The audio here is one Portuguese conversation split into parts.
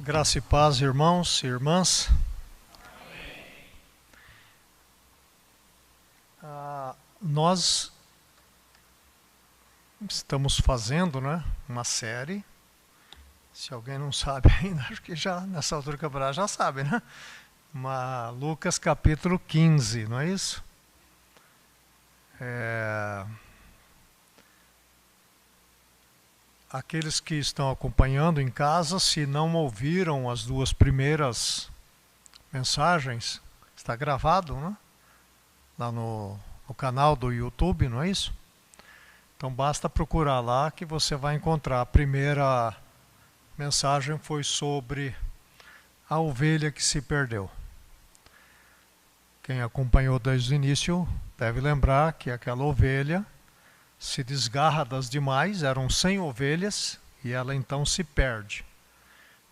Graça e paz, irmãos e irmãs. Nós estamos fazendo, uma série. Se alguém não sabe ainda, acho que já nessa altura do campeonato já sabe, né? Lucas capítulo 15, não é isso? Aqueles que estão acompanhando em casa, se não ouviram as duas primeiras mensagens, está gravado, né? Lá no canal do YouTube, não é isso? Então basta procurar lá que você vai encontrar. A primeira mensagem foi sobre a ovelha que se perdeu. Quem acompanhou desde o início deve lembrar que aquela ovelha se desgarra das demais, eram 100 ovelhas, e ela então se perde.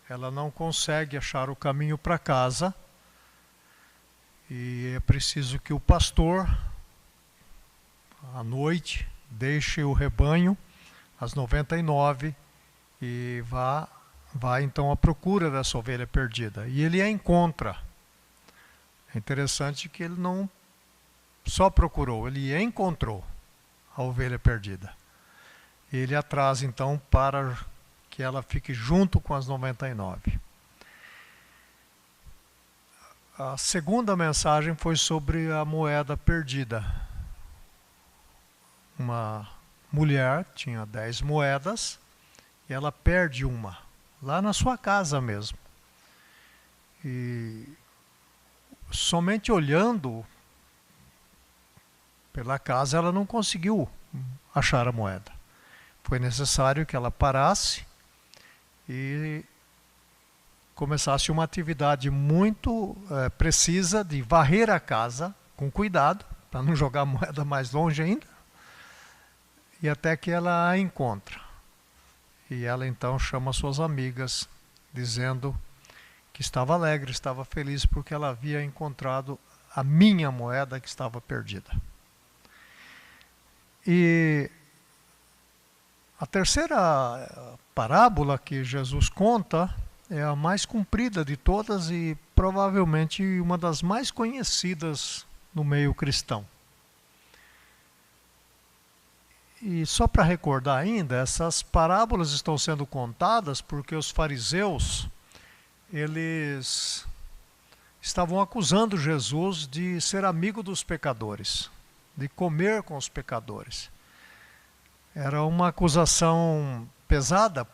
Ela não consegue achar o caminho para casa, e é preciso que o pastor, à noite, deixe o rebanho, as 99, e vá então à procura dessa ovelha perdida. E ele a encontra. É interessante que ele não só procurou, ele a encontrou, a ovelha perdida. Ele a traz então para que ela fique junto com as 99. A segunda mensagem foi sobre a moeda perdida. Uma mulher tinha 10 moedas e ela perde uma, lá na sua casa mesmo. E somente olhando pela casa ela não conseguiu achar a moeda. Foi necessário que ela parasse e começasse uma atividade muito precisa de varrer a casa com cuidado, para não jogar a moeda mais longe ainda, e até que ela a encontra. E ela então chama suas amigas, dizendo que estava alegre, estava feliz, porque ela havia encontrado a minha moeda que estava perdida. E a terceira parábola que Jesus conta é a mais comprida de todas e provavelmente uma das mais conhecidas no meio cristão. E só para recordar ainda, essas parábolas estão sendo contadas porque os fariseus, eles estavam acusando Jesus de ser amigo dos pecadores, de comer com os pecadores. Era uma acusação pesada,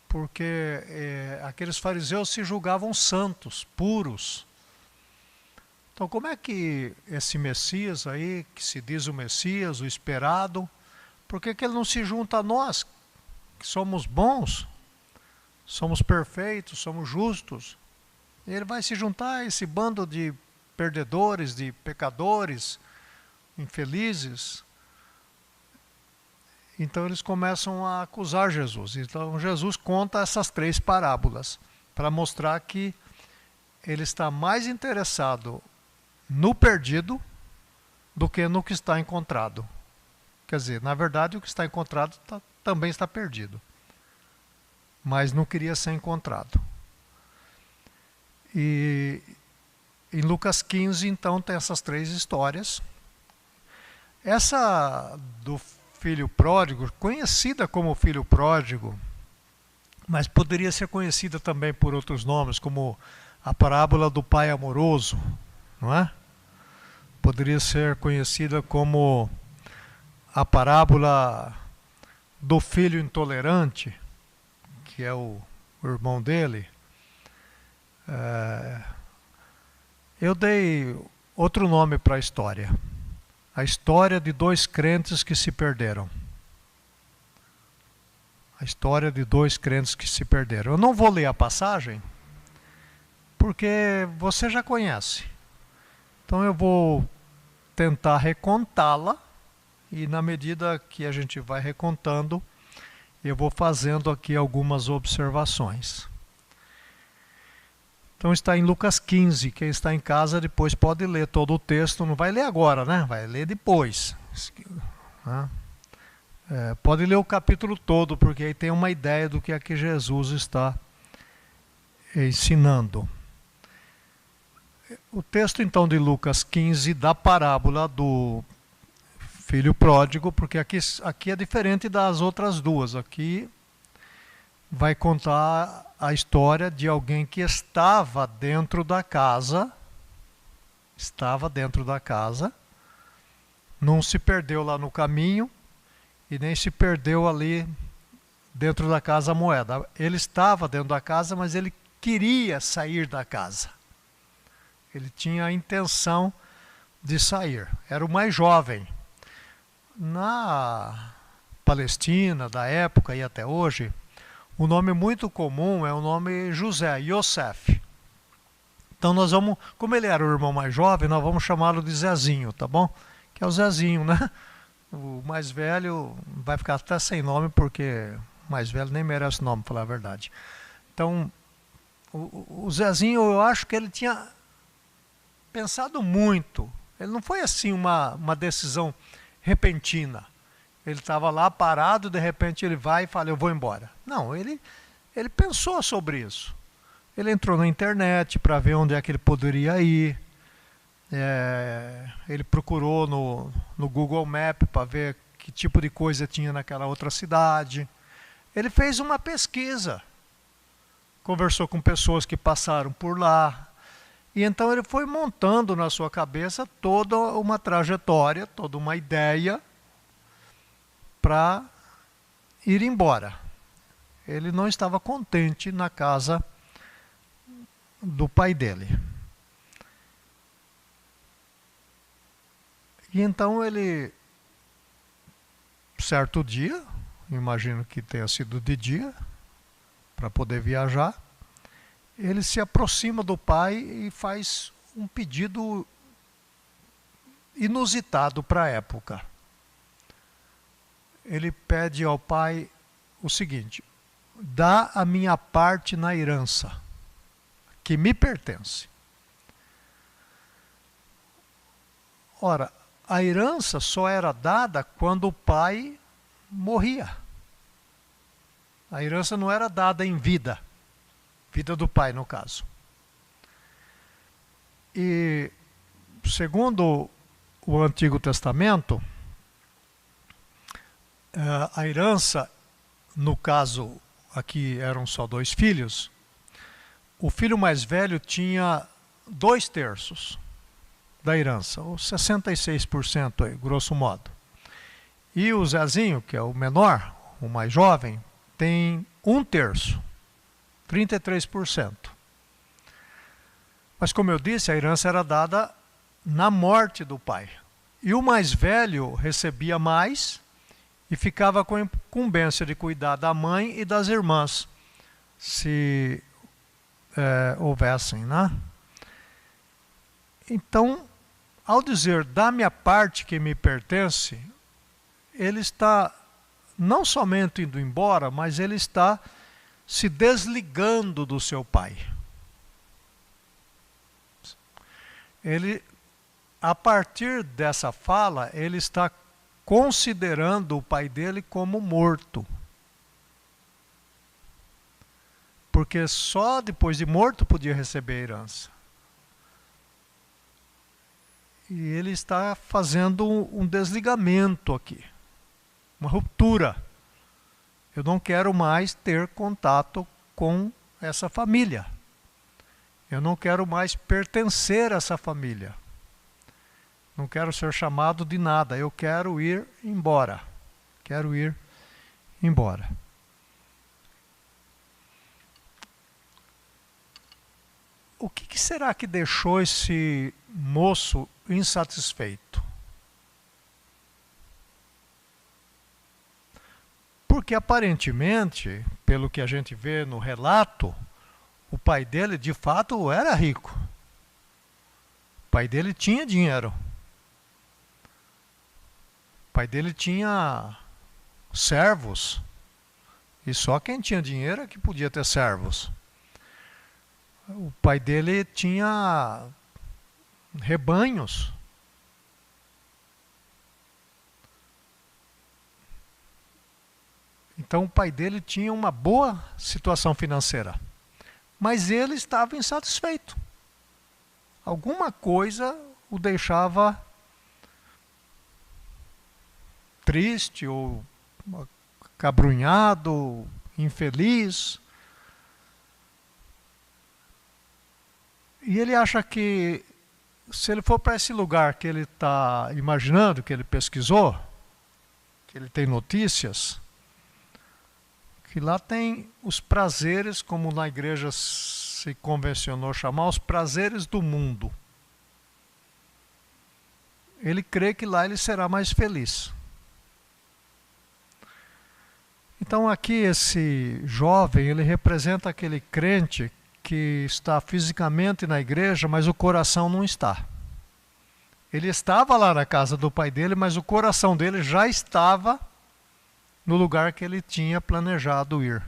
porque aqueles fariseus se julgavam santos, puros. Então como é que esse Messias aí, que se diz o Messias, o esperado, por que ele não se junta a nós, que somos bons, somos perfeitos, somos justos? Ele vai se juntar a esse bando de perdedores, de pecadores, infelizes. Então eles começam a acusar Jesus. Então Jesus conta essas 3 parábolas para mostrar que ele está mais interessado no perdido do que no que está encontrado. Quer dizer, na verdade o que está encontrado também está perdido, mas não queria ser encontrado. E em Lucas 15 então tem essas 3 histórias. Essa do filho pródigo, conhecida como filho pródigo, mas poderia ser conhecida também por outros nomes, como a parábola do pai amoroso, não é? Poderia ser conhecida como a parábola do filho intolerante, que é o irmão dele. Eu dei outro nome para a história. A história de 2 crentes que se perderam. A história de 2 crentes que se perderam. Eu não vou ler a passagem, porque você já conhece. Então eu vou tentar recontá-la, e na medida que a gente vai recontando, eu vou fazendo aqui algumas observações. Então está em Lucas 15, quem está em casa depois pode ler todo o texto, não vai ler agora, né? Vai ler depois. Pode ler o capítulo todo, porque aí tem uma ideia do que é que Jesus está ensinando. O texto então de Lucas 15 da parábola do filho pródigo, porque aqui é diferente das outras duas. Aqui vai contar a história de alguém que estava dentro da casa, não se perdeu lá no caminho e nem se perdeu ali dentro da casa a moeda. Ele estava dentro da casa, mas ele queria sair da casa. Ele tinha a intenção de sair. Era o mais jovem. Na Palestina, da época e até hoje, o nome muito comum é o nome José, Yosef. Então nós vamos, como ele era o irmão mais jovem, nós vamos chamá-lo de Zezinho, tá bom? Que é o Zezinho, né? O mais velho vai ficar até sem nome, porque o mais velho nem merece nome, para falar a verdade. Então, o Zezinho, eu acho que ele tinha pensado muito. Ele não foi assim uma decisão repentina. Ele estava lá parado, de repente ele vai e fala, eu vou embora. Não, ele pensou sobre isso. Ele entrou na internet para ver onde é que ele poderia ir. Ele procurou no Google Maps para ver que tipo de coisa tinha naquela outra cidade. Ele fez uma pesquisa. Conversou com pessoas que passaram por lá. E então ele foi montando na sua cabeça toda uma trajetória, toda uma ideia para ir embora. Ele não estava contente na casa do pai dele. E então ele, certo dia, imagino que tenha sido de dia, para poder viajar, ele se aproxima do pai e faz um pedido inusitado para a época. Ele pede ao pai o seguinte: dá a minha parte na herança, que me pertence. Ora, a herança só era dada quando o pai morria. A herança não era dada em vida. Vida do pai, no caso. E, segundo o Antigo Testamento, a herança, no caso, aqui eram só 2 filhos, o filho mais velho tinha 2/3 da herança, ou 66% aí, grosso modo. E o Zezinho, que é o menor, o mais jovem, tem 1/3. 33%. Mas como eu disse, a herança era dada na morte do pai. E o mais velho recebia mais e ficava com a incumbência de cuidar da mãe e das irmãs, se houvessem, né? Então, ao dizer, da minha parte que me pertence, ele está não somente indo embora, mas ele está se desligando do seu pai. Ele, a partir dessa fala, ele está considerando o pai dele como morto. Porque só depois de morto podia receber a herança. E ele está fazendo um desligamento aqui, uma ruptura. Eu não quero mais ter contato com essa família. Eu não quero mais pertencer a essa família. Não quero ser chamado de nada. Eu quero ir embora. Quero ir embora. O que será que deixou esse moço insatisfeito? Porque aparentemente, pelo que a gente vê no relato, o pai dele de fato era rico. O pai dele tinha dinheiro. O pai dele tinha servos. E só quem tinha dinheiro é que podia ter servos. O pai dele tinha rebanhos. Então o pai dele tinha uma boa situação financeira. mas ele estava insatisfeito. Alguma coisa o deixava triste ou acabrunhado, infeliz. E ele acha que se ele for para esse lugar que ele está imaginando, que ele pesquisou, que ele tem notícias, que lá tem os prazeres, como na igreja se convencionou chamar, os prazeres do mundo. Ele crê que lá ele será mais feliz. Então aqui esse jovem, ele representa aquele crente que está fisicamente na igreja, mas o coração não está. Ele estava lá na casa do pai dele, mas o coração dele já estava no lugar que ele tinha planejado ir.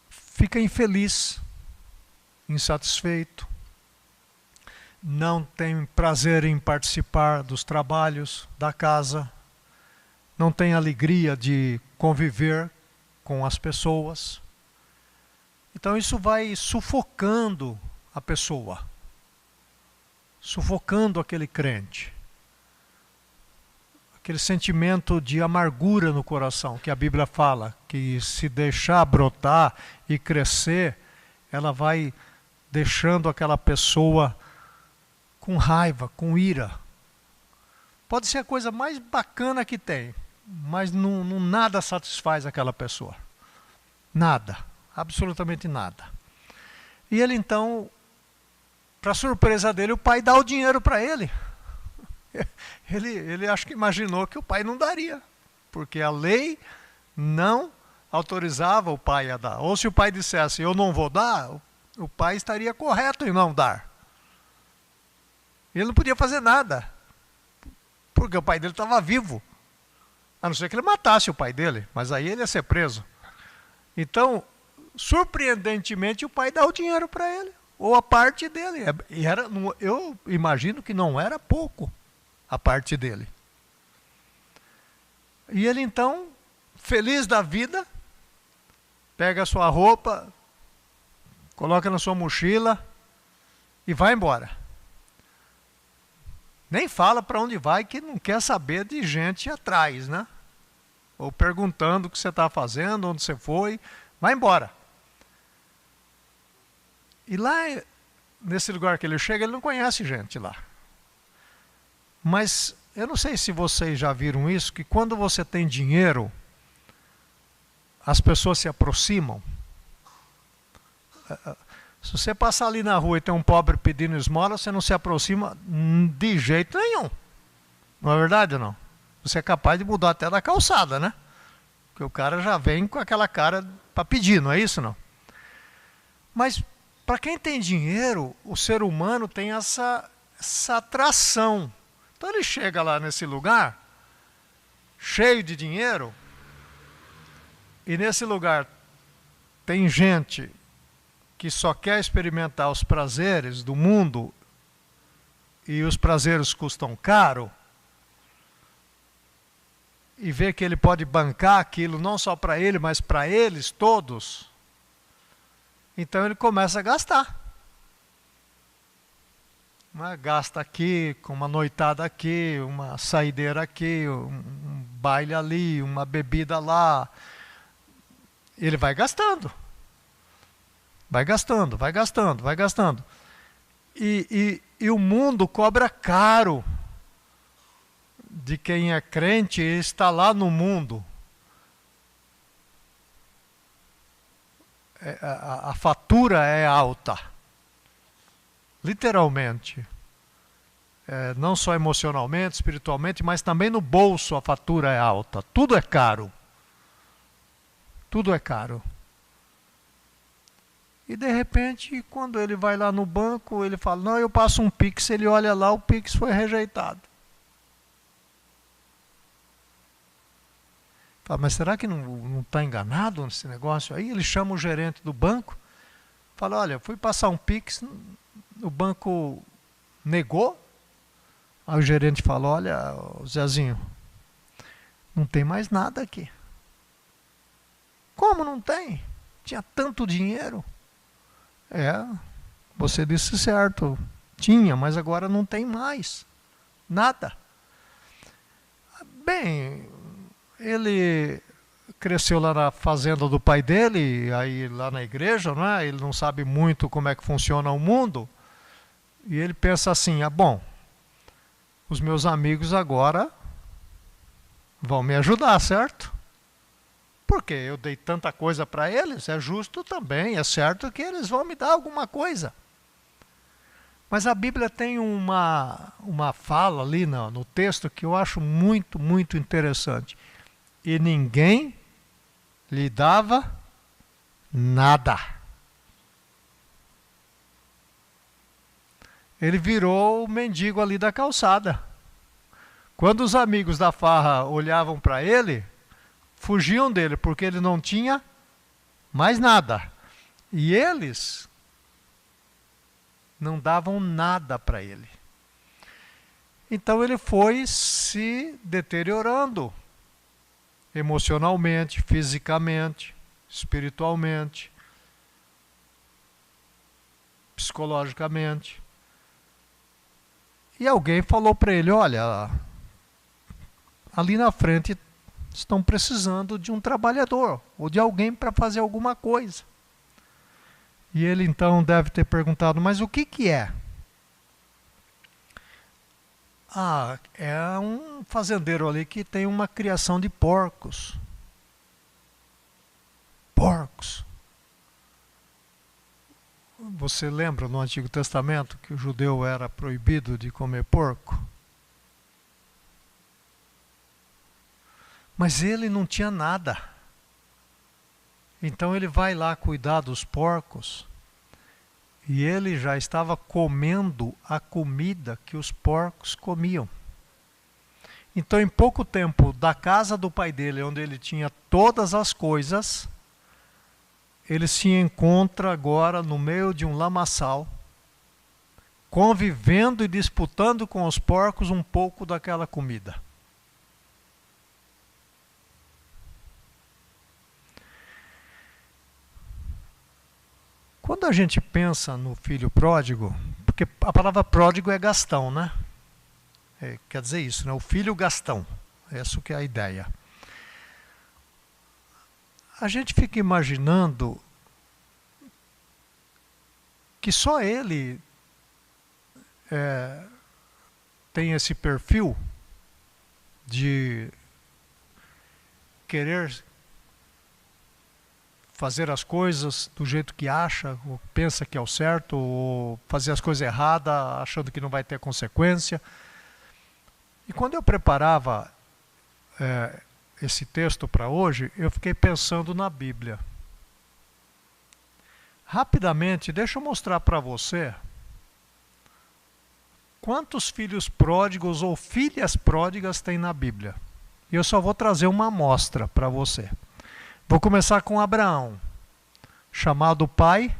Fica infeliz, insatisfeito, não tem prazer em participar dos trabalhos da casa, não tem alegria de conviver com as pessoas. Então isso vai sufocando a pessoa, sufocando aquele crente. Aquele sentimento de amargura no coração, que a Bíblia fala, que se deixar brotar e crescer, ela vai deixando aquela pessoa com raiva, com ira. Pode ser a coisa mais bacana que tem, mas nada satisfaz aquela pessoa. Nada, absolutamente nada. E ele então, para surpresa dele, o pai dá o dinheiro para ele. Ele acho que imaginou que o pai não daria, porque a lei não autorizava o pai a dar. Ou se o pai dissesse, eu não vou dar, o pai estaria correto em não dar. Ele não podia fazer nada, porque o pai dele estava vivo. A não ser que ele matasse o pai dele, mas aí ele ia ser preso. Então, surpreendentemente, o pai dá o dinheiro para ele, ou a parte dele. E eu imagino que não era pouco a parte dele. E ele então, feliz da vida, pega a sua roupa, coloca na sua mochila e vai embora. Nem fala para onde vai, que não quer saber de gente atrás, né? Ou perguntando o que você está fazendo, onde você foi, vai embora. E lá, nesse lugar que ele chega, ele não conhece gente lá. Mas eu não sei se vocês já viram isso, que quando você tem dinheiro, as pessoas se aproximam. Se você passar ali na rua e tem um pobre pedindo esmola, você não se aproxima de jeito nenhum. Não é verdade ou não? Você é capaz de mudar até da calçada, né? Porque o cara já vem com aquela cara para pedir, não é isso não? Mas para quem tem dinheiro, o ser humano tem essa atração. Então ele chega lá nesse lugar, cheio de dinheiro, e nesse lugar tem gente que só quer experimentar os prazeres do mundo, e os prazeres custam caro, e vê que ele pode bancar aquilo não só para ele, mas para eles todos, então ele começa a gastar. Gasta aqui, com uma noitada aqui, uma saideira aqui, um baile ali, uma bebida lá. Ele vai gastando. Vai gastando, vai gastando, vai gastando. E o mundo cobra caro de quem é crente e está lá no mundo. A fatura é alta. Literalmente. Não só emocionalmente, espiritualmente, mas também no bolso a fatura é alta. Tudo é caro. Tudo é caro. E de repente, quando ele vai lá no banco, ele fala, não, eu passo um Pix, ele olha lá, o Pix foi rejeitado. Fala, mas será que não está enganado nesse negócio aí? Ele chama o gerente do banco, fala, olha, fui passar um Pix, o banco negou. Aí o gerente fala, olha, Zezinho, não tem mais nada aqui. Como não tem? Tinha tanto dinheiro. Você disse certo. Tinha, mas agora não tem mais. Nada. Bem, ele cresceu lá na fazenda do pai dele, aí lá na igreja, né? Ele não sabe muito como é que funciona o mundo. E ele pensa assim, bom, os meus amigos agora vão me ajudar, certo? Porque eu dei tanta coisa para eles, é justo também, é certo que eles vão me dar alguma coisa. Mas a Bíblia tem uma fala ali no texto que eu acho muito, muito interessante. E ninguém lhe dava nada. Ele virou o mendigo ali da calçada. Quando os amigos da farra olhavam para ele, fugiam dele, porque ele não tinha mais nada. E eles não davam nada para ele. Então ele foi se deteriorando emocionalmente, fisicamente, espiritualmente, psicologicamente. E alguém falou para ele, olha, ali na frente estão precisando de um trabalhador ou de alguém para fazer alguma coisa. E ele então deve ter perguntado, mas o que é? É um fazendeiro ali que tem uma criação de porcos. Porcos. Você lembra no Antigo Testamento que o judeu era proibido de comer porco? Mas ele não tinha nada. Então ele vai lá cuidar dos porcos e ele já estava comendo a comida que os porcos comiam. Então em pouco tempo, da casa do pai dele, onde ele tinha todas as coisas, ele se encontra agora no meio de um lamaçal, convivendo e disputando com os porcos um pouco daquela comida. Quando a gente pensa no filho pródigo, porque a palavra pródigo é Gastão, né? Quer dizer isso, né? O filho Gastão. Essa que é a ideia. A gente fica imaginando que só ele tem esse perfil de querer fazer as coisas do jeito que acha, ou pensa que é o certo, ou fazer as coisas erradas, achando que não vai ter consequência. E quando eu preparava esse texto para hoje, eu fiquei pensando na Bíblia. Rapidamente, deixa eu mostrar para você quantos filhos pródigos ou filhas pródigas tem na Bíblia. E eu só vou trazer uma amostra para você. Vou começar com Abraão, chamado pai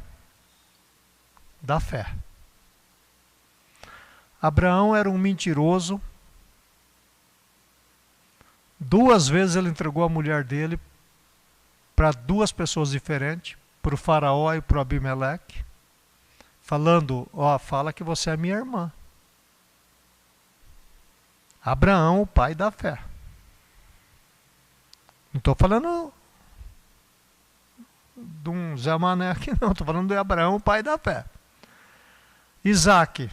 da fé. Abraão era um mentiroso. 2 vezes ele entregou a mulher dele para 2 pessoas diferentes, para o faraó e para o Abimeleque, falando, fala que você é minha irmã. Abraão, o pai da fé. Não estou falando de um Zé Mané aqui não, estou falando de Abraão, o pai da fé. Isaac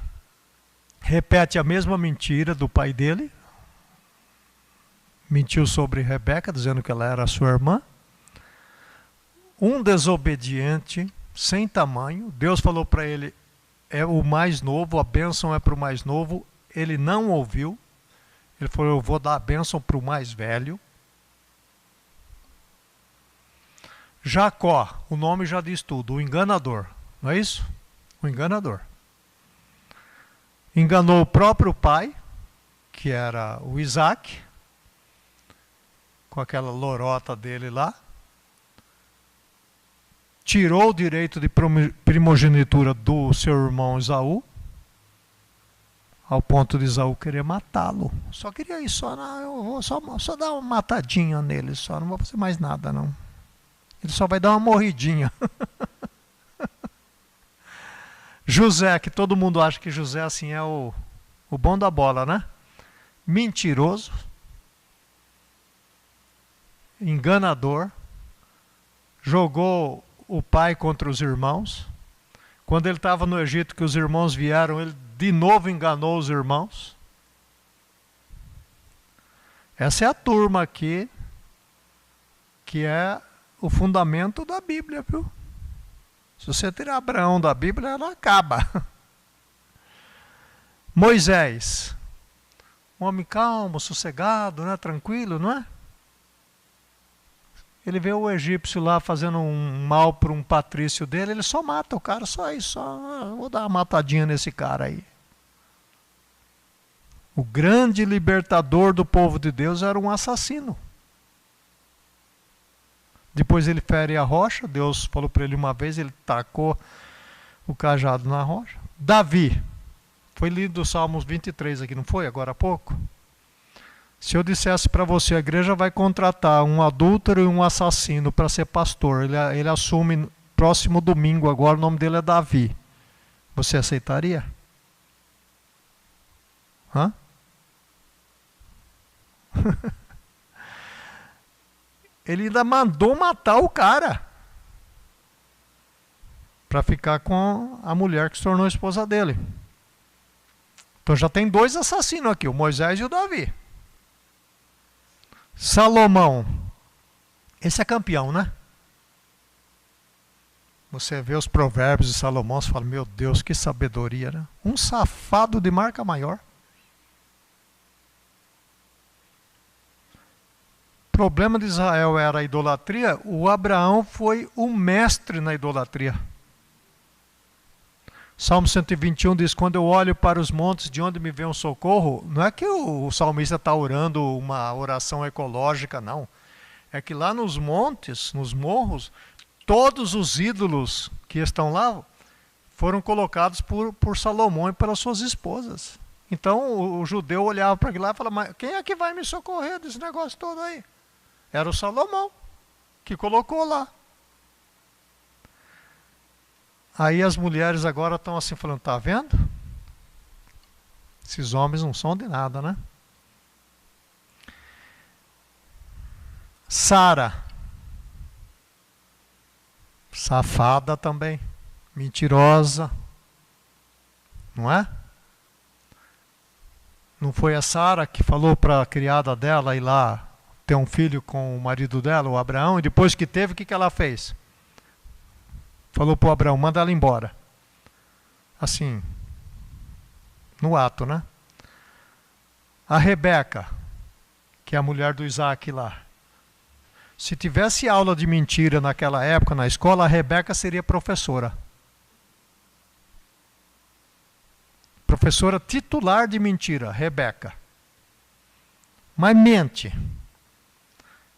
repete a mesma mentira do pai dele, mentiu sobre Rebeca, dizendo que ela era sua irmã. Um desobediente, sem tamanho. Deus falou para ele, é o mais novo, a bênção é para o mais novo. Ele não ouviu. Ele falou, eu vou dar a bênção para o mais velho. Jacó, o nome já diz tudo, o enganador, não é isso? O enganador. Enganou o próprio pai, que era o Isaac, com aquela lorota dele lá. Tirou o direito de primogenitura do seu irmão Esaú, ao ponto de Esaú querer matá-lo. Só queria isso, eu vou só dar uma matadinha nele, só não vou fazer mais nada não. Ele só vai dar uma morridinha. José, que todo mundo acha que José assim é o bom da bola, né? Mentiroso, enganador, jogou o pai contra os irmãos. Quando ele estava no Egito, que os irmãos vieram, ele de novo enganou os irmãos. Essa é a turma aqui, que é o fundamento da Bíblia, viu? Se você tirar Abraão da Bíblia, ela acaba. Moisés, um homem calmo, sossegado, né? Tranquilo, não é? Ele vê o egípcio lá fazendo um mal para um patrício dele, ele só mata o cara, só isso, vou dar uma matadinha nesse cara aí. O grande libertador do povo de Deus era um assassino. Depois ele fere a rocha, Deus falou para ele uma vez, ele tacou o cajado na rocha. Davi, foi lido o Salmos 23 aqui, não foi? Agora há pouco. Se eu dissesse para você, a igreja vai contratar um adúltero e um assassino para ser pastor, ele assume próximo domingo agora, o nome dele é Davi. Você aceitaria? Hã? Ele ainda mandou matar o cara para ficar com a mulher que se tornou esposa dele. Então já tem dois assassinos aqui, o Moisés e o Davi. Salomão, esse é campeão, né? Você vê os provérbios de Salomão, você fala, meu Deus, que sabedoria, né? Um safado de marca maior. O problema de Israel era a idolatria, o Abraão foi o mestre na idolatria. Salmo 121 diz, quando eu olho para os montes, de onde me vem um socorro, não é que o salmista está orando uma oração ecológica, não. É que lá nos montes, nos morros, todos os ídolos que estão lá foram colocados por Salomão e pelas suas esposas. Então o judeu olhava para aquilo lá e falava, mas quem é que vai me socorrer desse negócio todo aí? Era o Salomão que colocou lá. Aí as mulheres agora estão assim falando, tá vendo? Esses homens não são de nada, né? Sara. Safada também. Mentirosa. Não é? Não foi a Sara que falou para a criada dela ir lá ter um filho com o marido dela, o Abraão, e depois que teve, o que ela fez? Falou para o Abraão, manda ela embora. Assim, no ato, né? A Rebeca, que é a mulher do Isaac lá. Se tivesse aula de mentira naquela época na escola, a Rebeca seria professora. Professora titular de mentira, Rebeca. Mas mente.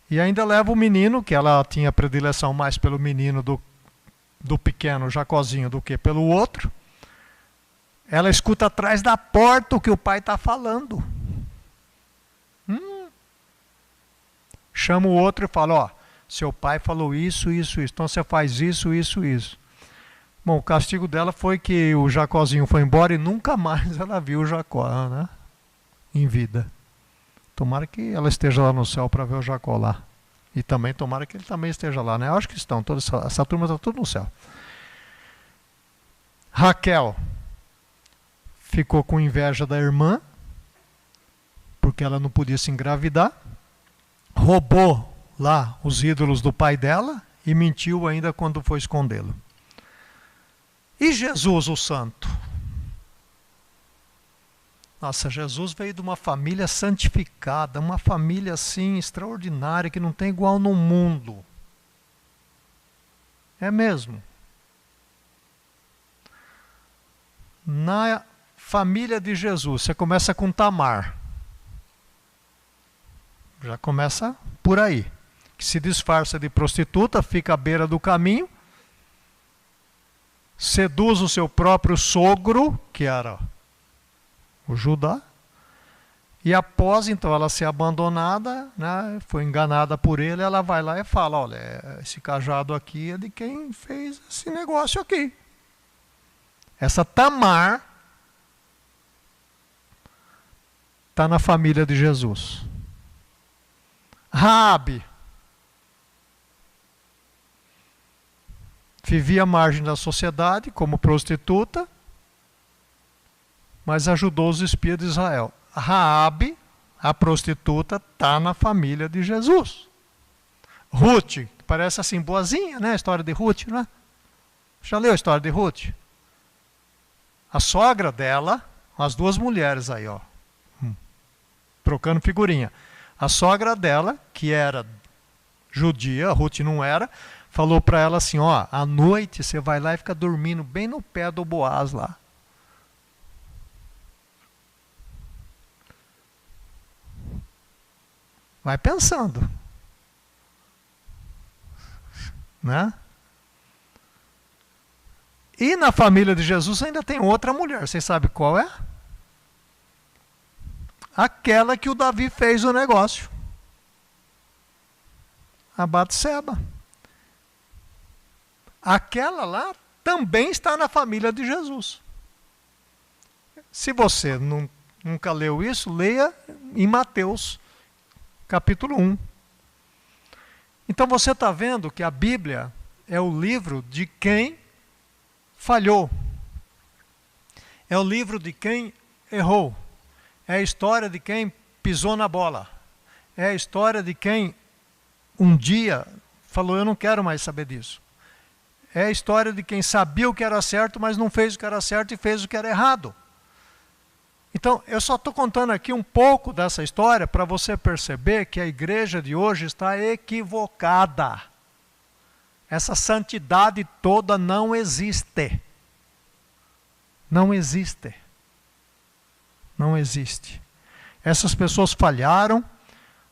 E ainda leva o menino, que ela tinha predileção mais pelo menino do pequeno Jacozinho do que pelo outro. Ela escuta atrás da porta o que o pai está falando. Chama o outro e fala, ó, seu pai falou isso, isso, isso, então você faz isso, isso, isso. Bom, o castigo dela foi que o Jacozinho foi embora e nunca mais ela viu o Jacó, né? Em vida. Tomara que ela esteja lá no céu para ver o Jacó lá. E também tomara que ele também esteja lá, né? Eu acho que estão, toda essa turma está tudo no céu. Raquel ficou com inveja da irmã, porque ela não podia se engravidar. Roubou lá os ídolos do pai dela e mentiu ainda quando foi escondê-lo. E Jesus, o santo? Nossa, Jesus veio de uma família santificada, uma família assim extraordinária que não tem igual no mundo. É mesmo. Na família de Jesus, você começa com Tamar. Já começa por aí. Que se disfarça de prostituta, fica à beira do caminho, seduz o seu próprio sogro, que era o Judá, E após, então, ela ser abandonada, né, foi enganada por ele, ela vai lá e fala, olha, esse cajado aqui é de quem fez esse negócio aqui. Essa Tamar está na família de Jesus. Raabe vivia à margem da sociedade como prostituta, mas ajudou os espias de Israel. Raabe, a prostituta, está na família de Jesus. Ruth, que parece assim boazinha, né? A história de Ruth, né? Já leu a história de Ruth? A sogra dela, as duas mulheres aí, ó, trocando figurinha. A sogra dela, que era judia, a Ruth não era, falou para ela assim, ó, à noite você vai lá e fica dormindo bem no pé do Boaz lá. Vai pensando. Né? E na família de Jesus ainda tem outra mulher. Vocês sabem qual é? Aquela que o Davi fez o negócio. A Batseba. Aquela lá também está na família de Jesus. Se você nunca leu isso, leia em Mateus, capítulo 1. Então você está vendo que a Bíblia é o livro de quem falhou. É o livro de quem errou. É a história de quem pisou na bola. É a história de quem um dia falou, eu não quero mais saber disso. É a história de quem sabia o que era certo, mas não fez o que era certo e fez o que era errado. Então, eu só estou contando aqui um pouco dessa história para você perceber que a igreja de hoje está equivocada. Essa santidade toda não existe. Não existe. Não existe. Essas pessoas falharam,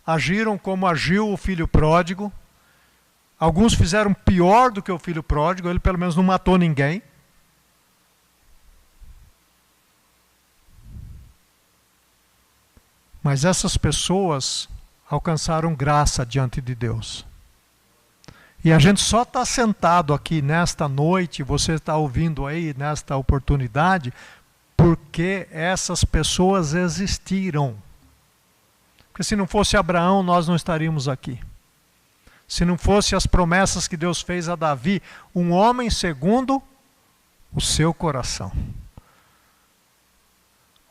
agiram como agiu o filho pródigo. Alguns fizeram pior do que o filho pródigo, ele pelo menos não matou ninguém. Mas essas pessoas alcançaram graça diante de Deus. E a gente só está sentado aqui nesta noite, você está ouvindo aí nesta oportunidade, porque essas pessoas existiram. Porque se não fosse Abraão, nós não estaríamos aqui. Se não fosse as promessas que Deus fez a Davi, um homem segundo o seu coração.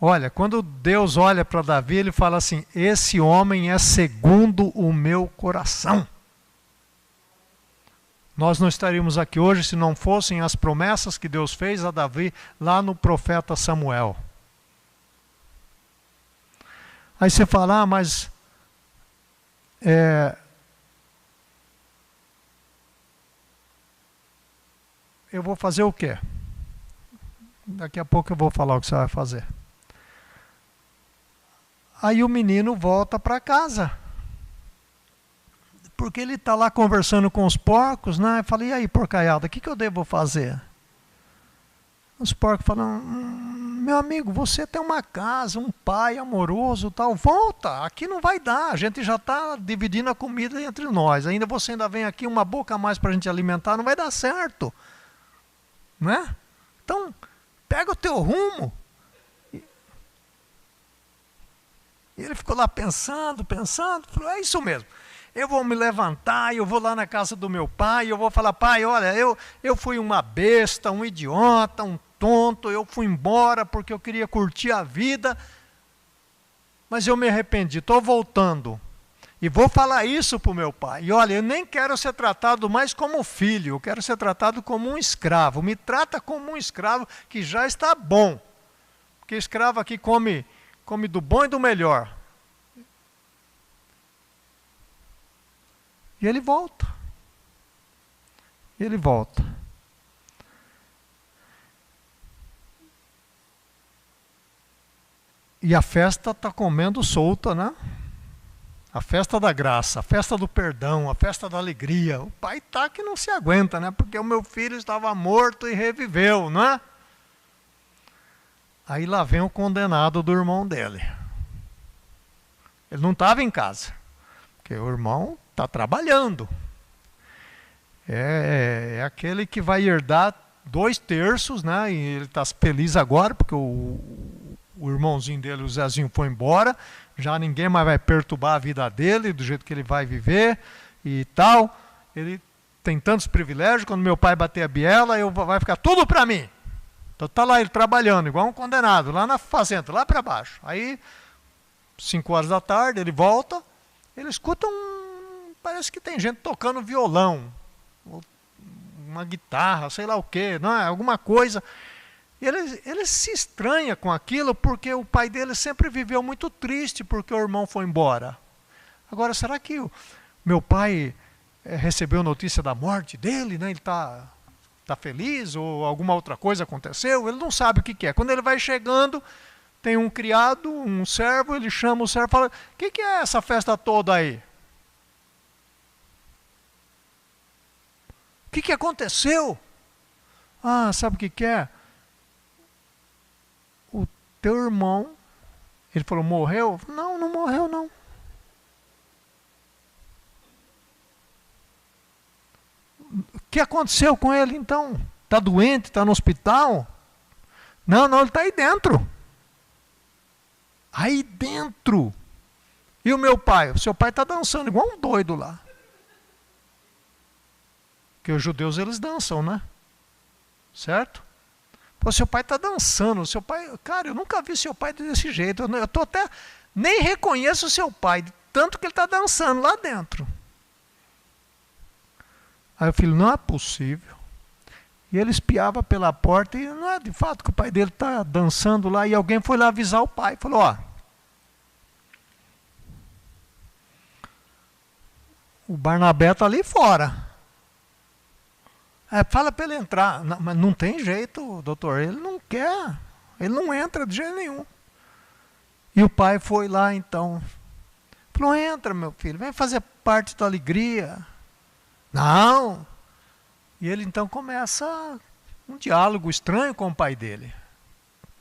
Olha, quando Deus olha para Davi, ele fala assim, esse homem é segundo o meu coração. Nós não estaríamos aqui hoje se não fossem as promessas que Deus fez a Davi lá no profeta Samuel. Aí você fala, mas eu vou fazer o quê? Daqui a pouco eu vou falar o que você vai fazer. Aí o menino volta para casa. Porque ele está lá conversando com os porcos, né? Eu falei, e aí, porcaiada, o que eu devo fazer? Os porcos falam, meu amigo, você tem uma casa, um pai amoroso, tal, volta, aqui não vai dar, a gente já está dividindo a comida entre nós, você ainda vem aqui uma boca a mais para a gente alimentar, não vai dar certo. Né? Então, pega o teu rumo. E ele ficou lá pensando, falou, é isso mesmo. Eu vou me levantar, eu vou lá na casa do meu pai, eu vou falar, pai, olha, eu fui uma besta, um idiota, um tonto, eu fui embora porque eu queria curtir a vida, mas eu me arrependi, estou voltando. E vou falar isso para o meu pai. E olha, eu nem quero ser tratado mais como filho, eu quero ser tratado como um escravo. Me trata como um escravo que já está bom. Porque escravo aqui come do bom e do melhor. E ele volta. Ele volta. E a festa está comendo solta, né? A festa da graça, a festa do perdão, a festa da alegria. O pai tá que não se aguenta, né? Porque o meu filho estava morto e reviveu, não é? Aí lá vem o condenado do irmão dele. Ele não estava em casa, porque o irmão está trabalhando. É aquele que vai herdar 2/3, né? E ele está feliz agora, porque o irmãozinho dele, o Zezinho, foi embora. Já ninguém mais vai perturbar a vida dele, do jeito que ele vai viver e tal. Ele tem tantos privilégios, quando meu pai bater a biela, vai ficar tudo para mim. Então está lá ele trabalhando, igual um condenado, lá na fazenda, lá para baixo. Aí, 5 horas da tarde, ele volta, ele escuta parece que tem gente tocando violão, uma guitarra, sei lá o quê, não é? Alguma coisa. E ele se estranha com aquilo, porque o pai dele sempre viveu muito triste porque o irmão foi embora. Agora, será que o meu pai recebeu notícia da morte dele, né? Ele está feliz, ou alguma outra coisa aconteceu? Ele não sabe o que é. Quando ele vai chegando, tem um criado, um servo, ele chama o servo e fala: o que é essa festa toda aí? O que aconteceu? Ah, sabe o que é? O teu irmão, ele falou, morreu? Não, não morreu não. O que aconteceu com ele então? Está doente? Está no hospital? Não, não, ele está aí dentro. Aí dentro. E o meu pai? O seu pai está dançando igual um doido lá. Porque os judeus, eles dançam, né? Certo? Pô, seu pai está dançando. Seu pai, cara, eu nunca vi seu pai desse jeito. Eu tô até nem reconheço o seu pai, tanto que ele está dançando lá dentro. Aí o filho, não é possível. E ele espiava pela porta e não é de fato que o pai dele está dançando lá. E alguém foi lá avisar o pai. Falou, ó, o Barnabé está ali fora. Fala para ele entrar. Não, mas não tem jeito, doutor. Ele não quer. Ele não entra de jeito nenhum. E o pai foi lá então. Falou, entra meu filho, vem fazer parte da alegria. Não. E ele então começa um diálogo estranho com o pai dele.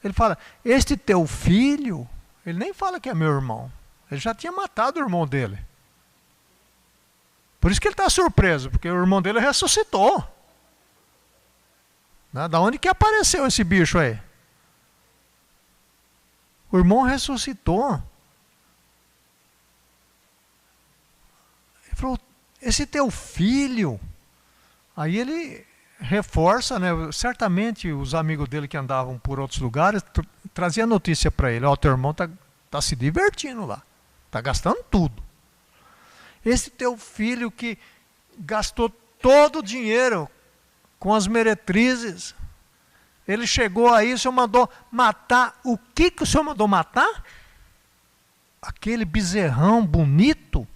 Ele fala, este teu filho, ele nem fala que é meu irmão. Ele já tinha matado o irmão dele. Por isso que ele está surpreso, porque o irmão dele ressuscitou. Da onde que apareceu esse bicho aí? O irmão ressuscitou. Ele falou, esse teu filho. Aí ele reforça, né? Certamente os amigos dele que andavam por outros lugares traziam notícia para ele. Ó, teu irmão tá se divertindo lá. Está gastando tudo. Esse teu filho que gastou todo o dinheiro com as meretrizes, ele chegou aí, o senhor mandou matar. O que o senhor mandou matar? Aquele bezerrão bonito,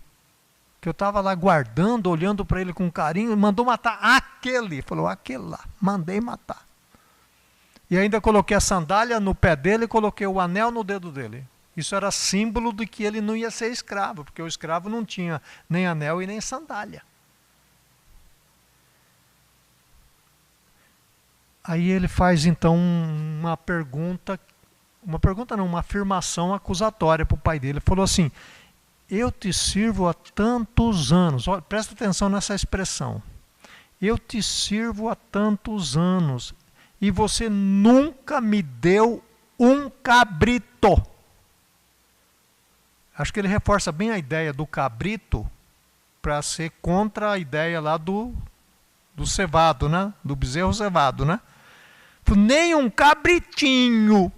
que eu estava lá guardando, olhando para ele com carinho, mandou matar aquele. Falou, aquele lá, mandei matar. E ainda coloquei a sandália no pé dele e coloquei o anel no dedo dele. Isso era símbolo de que ele não ia ser escravo, porque o escravo não tinha nem anel e nem sandália. Aí ele faz então uma afirmação acusatória para o pai dele. Ele falou assim, eu te sirvo há tantos anos, olha, presta atenção nessa expressão, eu te sirvo há tantos anos e você nunca me deu um cabrito. Acho que ele reforça bem a ideia do cabrito para ser contra a ideia lá do cevado, né? Do bezerro cevado, né? Nem um cabritinho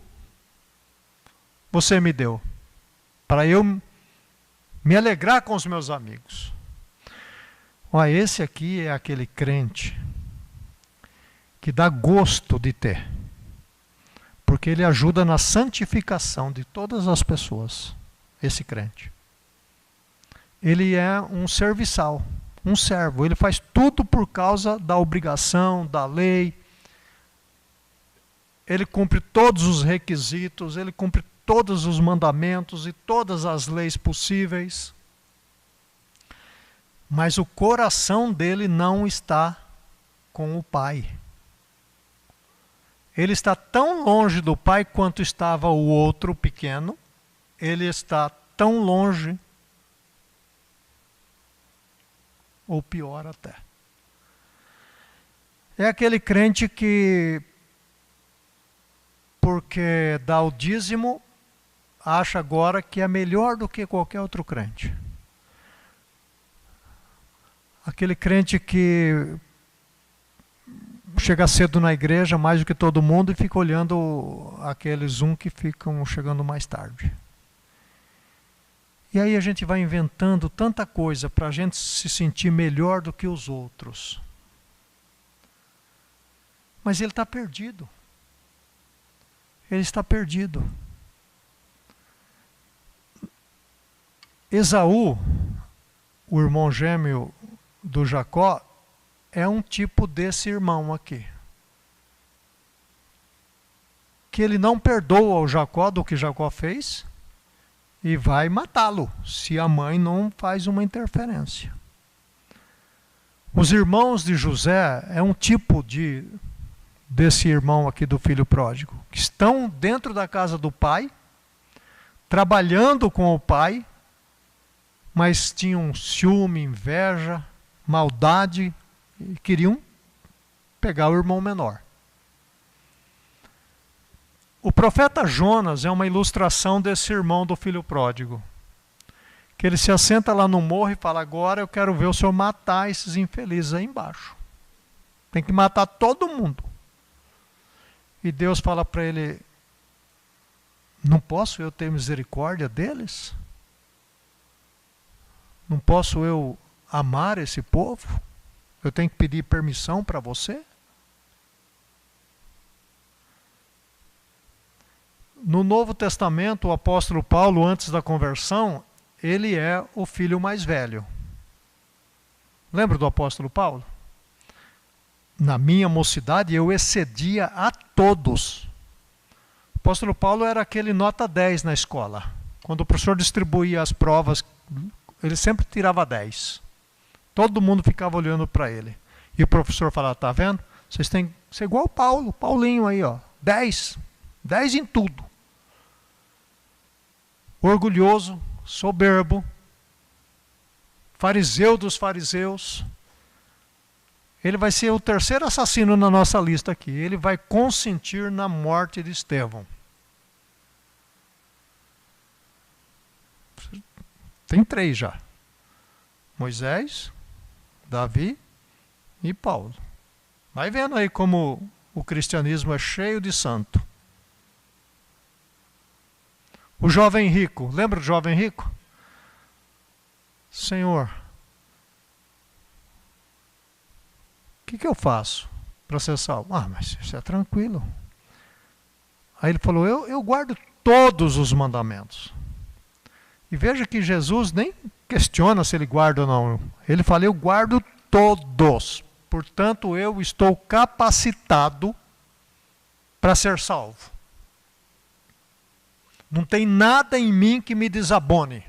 você me deu para eu me alegrar com os meus amigos. Olha, esse aqui é aquele crente que dá gosto de ter, porque ele ajuda na santificação de todas as pessoas. Esse crente, ele é um serviçal, um servo, ele faz tudo por causa da obrigação, da lei, ele cumpre todos os requisitos, ele cumpre todos os mandamentos e todas as leis possíveis, mas o coração dele não está com o Pai. Ele está tão longe do Pai quanto estava o outro pequeno, ele está tão longe, ou pior até. É aquele crente que, porque dá o dízimo, acha agora que é melhor do que qualquer outro crente. Aquele crente que chega cedo na igreja, mais do que todo mundo, e fica olhando aqueles que ficam chegando mais tarde. E aí a gente vai inventando tanta coisa para a gente se sentir melhor do que os outros. Mas ele está perdido. Ele está perdido. Esaú, o irmão gêmeo do Jacó, é um tipo desse irmão aqui. Que ele não perdoa o Jacó do que Jacó fez e vai matá-lo, se a mãe não faz uma interferência. Os irmãos de José é um tipo desse irmão aqui do filho pródigo, que estão dentro da casa do pai, trabalhando com o pai, mas tinham ciúme, inveja, maldade, e queriam pegar o irmão menor. O profeta Jonas é uma ilustração desse irmão do filho pródigo. Que ele se assenta lá no morro e fala: agora eu quero ver o senhor matar esses infelizes aí embaixo. Tem que matar todo mundo. E Deus fala para ele: não posso eu ter misericórdia deles? Não posso eu amar esse povo? Eu tenho que pedir permissão para você? No Novo Testamento, o apóstolo Paulo, antes da conversão, ele é o filho mais velho. Lembra do apóstolo Paulo? Na minha mocidade, eu excedia a todos. O apóstolo Paulo era aquele nota 10 na escola. Quando o professor distribuía as provas, ele sempre tirava 10. Todo mundo ficava olhando para ele. E o professor falava: tá vendo? Vocês têm que ser igual o Paulo, Paulinho aí, ó. 10. 10 em tudo. Orgulhoso, soberbo, fariseu dos fariseus. Ele vai ser o terceiro assassino na nossa lista aqui. Ele vai consentir na morte de Estevão. Tem 3 já: Moisés, Davi e Paulo. Vai vendo aí como o cristianismo é cheio de santo. O jovem rico, lembra do jovem rico? Senhor, o que eu faço para ser salvo? Ah, mas isso é tranquilo. Aí ele falou: eu guardo todos os mandamentos. E veja que Jesus nem questiona se ele guarda ou não. Ele fala: eu guardo todos. Portanto, eu estou capacitado para ser salvo. Não tem nada em mim que me desabone.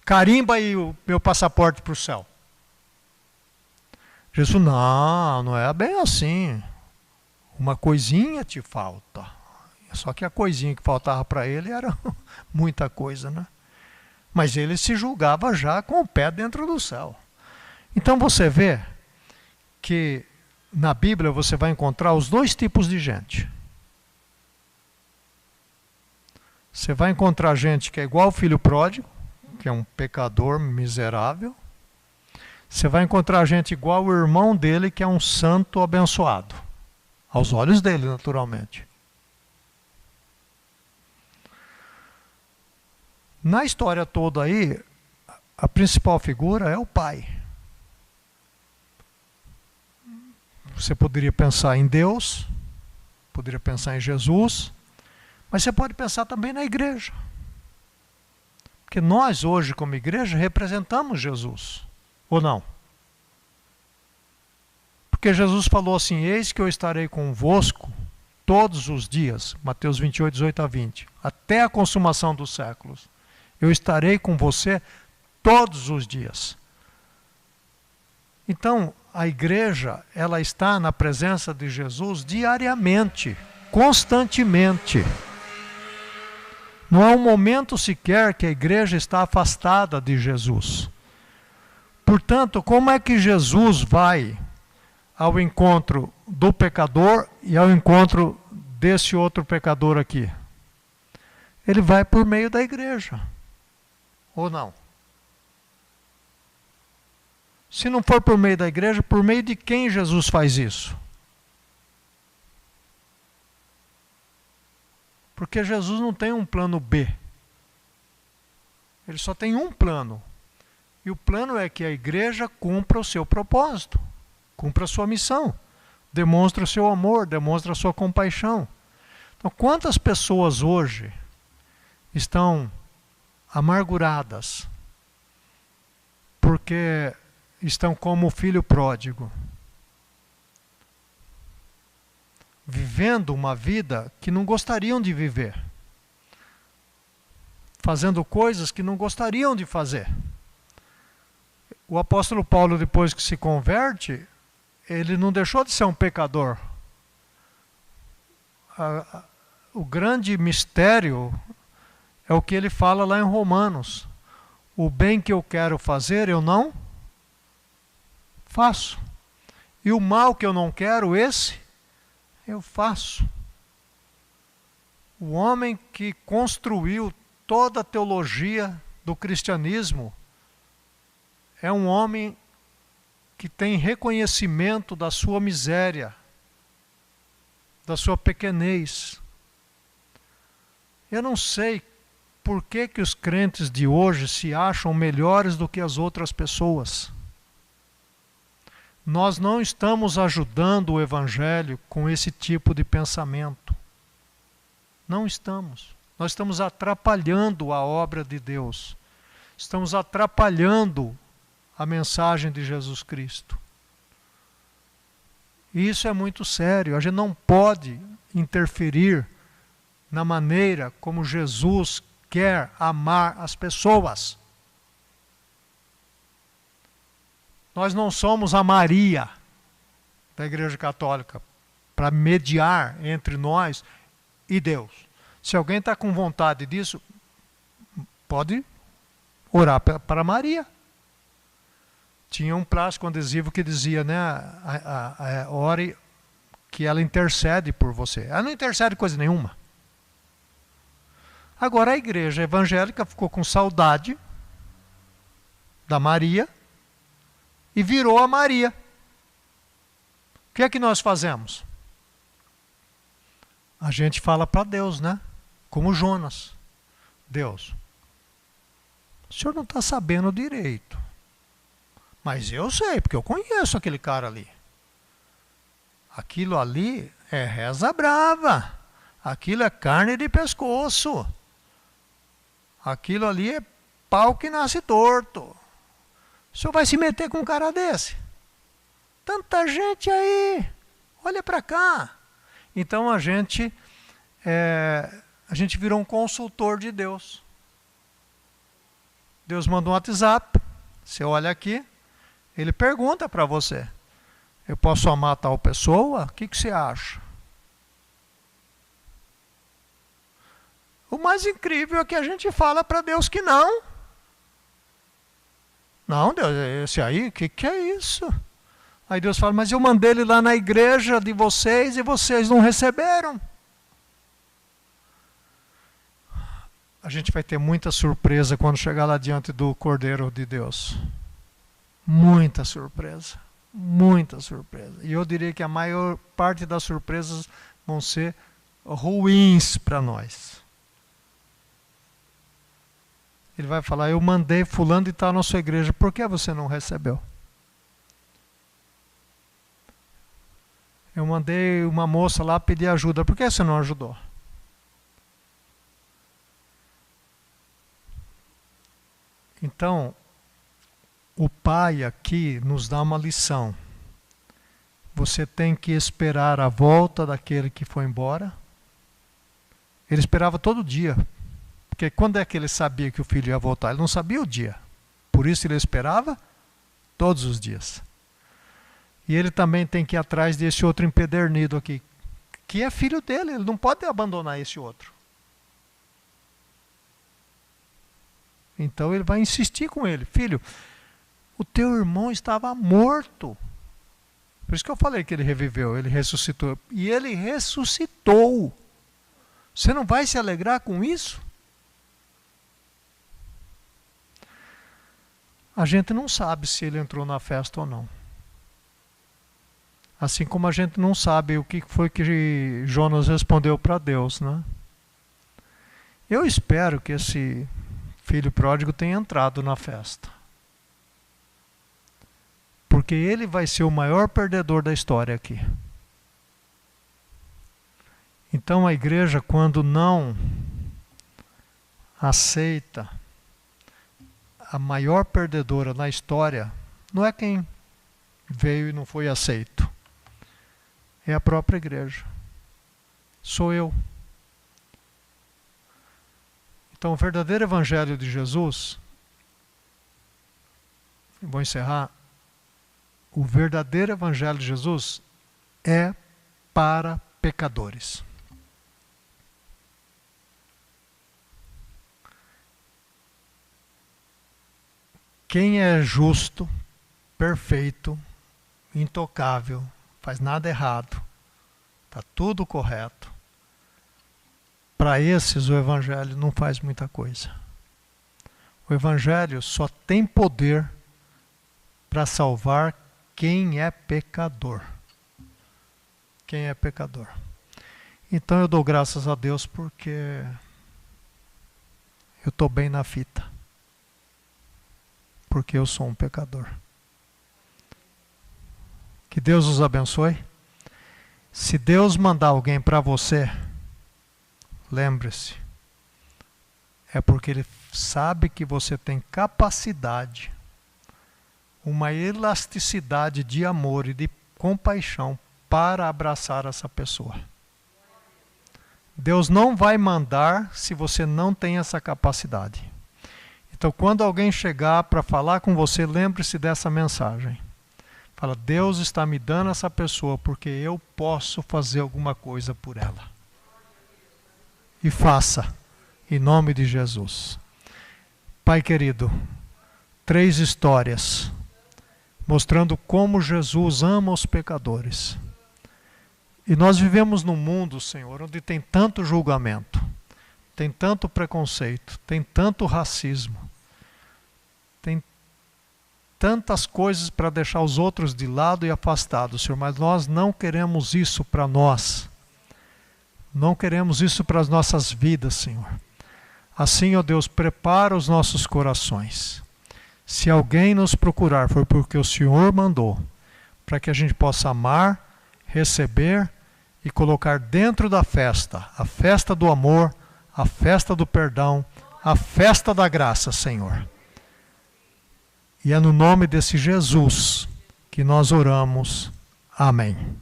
Carimba aí o meu passaporte para o céu. Jesus: não é bem assim. Uma coisinha te falta. Só que a coisinha que faltava para ele era muita coisa, né? Mas ele se julgava já com o pé dentro do céu. Então você vê que na Bíblia você vai encontrar os 2 tipos de gente. Você vai encontrar gente que é igual ao filho pródigo, que é um pecador miserável. Você vai encontrar gente igual ao irmão dele, que é um santo abençoado. Aos olhos dele, naturalmente. Na história toda aí, a principal figura é o pai. Você poderia pensar em Deus, poderia pensar em Jesus, mas você pode pensar também na igreja. Porque nós hoje, como igreja, representamos Jesus. Ou não? Porque Jesus falou assim: eis que eu estarei convosco todos os dias. Mateus 28, 18 a 20. Até a consumação dos séculos. Eu estarei com você todos os dias. Então, a igreja, ela está na presença de Jesus diariamente, constantemente. Não há um momento sequer que a igreja está afastada de Jesus. Portanto, como é que Jesus vai ao encontro do pecador e ao encontro desse outro pecador aqui? Ele vai por meio da igreja. Ou não? Se não for por meio da igreja, por meio de quem Jesus faz isso? Porque Jesus não tem um plano B. Ele só tem um plano. E o plano é que a igreja cumpra o seu propósito, cumpra a sua missão, demonstre o seu amor, demonstre a sua compaixão. Então, quantas pessoas hoje estão amarguradas porque estão como o filho pródigo, vivendo uma vida que não gostariam de viver, fazendo coisas que não gostariam de fazer. O apóstolo Paulo, depois que se converte, ele não deixou de ser um pecador. O grande mistério é o que ele fala lá em Romanos. O bem que eu quero fazer, eu não faço. E o mal que eu não quero, esse eu faço. O homem que construiu toda a teologia do cristianismo é um homem que tem reconhecimento da sua miséria, da sua pequenez. Eu não sei por que os crentes de hoje se acham melhores do que as outras pessoas. Nós não estamos ajudando o Evangelho com esse tipo de pensamento. Não estamos. Nós estamos atrapalhando a obra de Deus. Estamos atrapalhando a mensagem de Jesus Cristo. E isso é muito sério. A gente não pode interferir na maneira como Jesus quer amar as pessoas. Nós não somos a Maria da Igreja Católica para mediar entre nós e Deus. Se alguém está com vontade disso, pode orar para Maria. Tinha um plástico adesivo que dizia, né, ore que ela intercede por você. Ela não intercede coisa nenhuma. Agora a igreja evangélica ficou com saudade da Maria e virou a Maria. O que é que nós fazemos? A gente fala para Deus, né? Como Jonas. Deus, o senhor não está sabendo direito. Mas eu sei, porque eu conheço aquele cara ali. Aquilo ali é reza brava. Aquilo é carne de pescoço. Aquilo ali é pau que nasce torto. O senhor vai se meter com um cara desse? Tanta gente aí. Olha para cá. Então a gente virou um consultor de Deus. Deus manda um WhatsApp. Você olha aqui. Ele pergunta para você, eu posso amar tal pessoa? O que você acha? O mais incrível é que a gente fala para Deus que não. Não, Deus, esse aí, o que é isso? Aí Deus fala, mas eu mandei ele lá na igreja de vocês e vocês não receberam. A gente vai ter muita surpresa quando chegar lá diante do Cordeiro de Deus. Muita surpresa, muita surpresa. E eu diria que a maior parte das surpresas vão ser ruins para nós. Ele vai falar, eu mandei fulano de tal na sua igreja, por que você não recebeu? Eu mandei uma moça lá pedir ajuda, por que você não ajudou? Então, o Pai aqui nos dá uma lição. Você tem que esperar a volta daquele que foi embora. Ele esperava todo dia. Porque quando é que ele sabia que o filho ia voltar? Ele não sabia o dia. Por isso ele esperava todos os dias. E ele também tem que ir atrás desse outro empedernido aqui, que é filho dele. Ele não pode abandonar esse outro. Então ele vai insistir com ele. Filho, o teu irmão estava morto. Por isso que eu falei que ele reviveu, ele ressuscitou. E ele ressuscitou. Você não vai se alegrar com isso? A gente não sabe se ele entrou na festa ou não. Assim como a gente não sabe o que foi que Jonas respondeu para Deus, né? Eu espero que esse filho pródigo tenha entrado na festa. Porque ele vai ser o maior perdedor da história aqui. Então a igreja, quando não aceita a maior perdedora na história, não é quem veio e não foi aceito. É a própria igreja. Sou eu. Então o verdadeiro evangelho de Jesus, vou encerrar, o verdadeiro evangelho de Jesus é para pecadores. Quem é justo, perfeito, intocável, faz nada errado, está tudo correto, para esses o evangelho não faz muita coisa. O evangelho só tem poder para salvar quem é pecador. Quem é pecador. Então eu dou graças a Deus porque eu estou bem na fita. Porque eu sou um pecador. Que Deus os abençoe. Se Deus mandar alguém para você, lembre-se, é porque Ele sabe que você tem capacidade, uma elasticidade de amor e de compaixão para abraçar essa pessoa. Deus não vai mandar se você não tem essa capacidade. Então, quando alguém chegar para falar com você, lembre-se dessa mensagem. Fala, Deus está me dando essa pessoa porque eu posso fazer alguma coisa por ela. E faça, em nome de Jesus. Pai querido, 3 histórias mostrando como Jesus ama os pecadores. E nós vivemos num mundo, Senhor, onde tem tanto julgamento, tem tanto preconceito, tem tanto racismo, tem tantas coisas para deixar os outros de lado e afastados, Senhor, mas nós não queremos isso para nós. Não queremos isso para as nossas vidas, Senhor. Assim, ó Deus, prepara os nossos corações. Se alguém nos procurar, foi porque o Senhor mandou, para que a gente possa amar, receber e colocar dentro da festa, a festa do amor, a festa do perdão, a festa da graça, Senhor. E é no nome desse Jesus que nós oramos. Amém.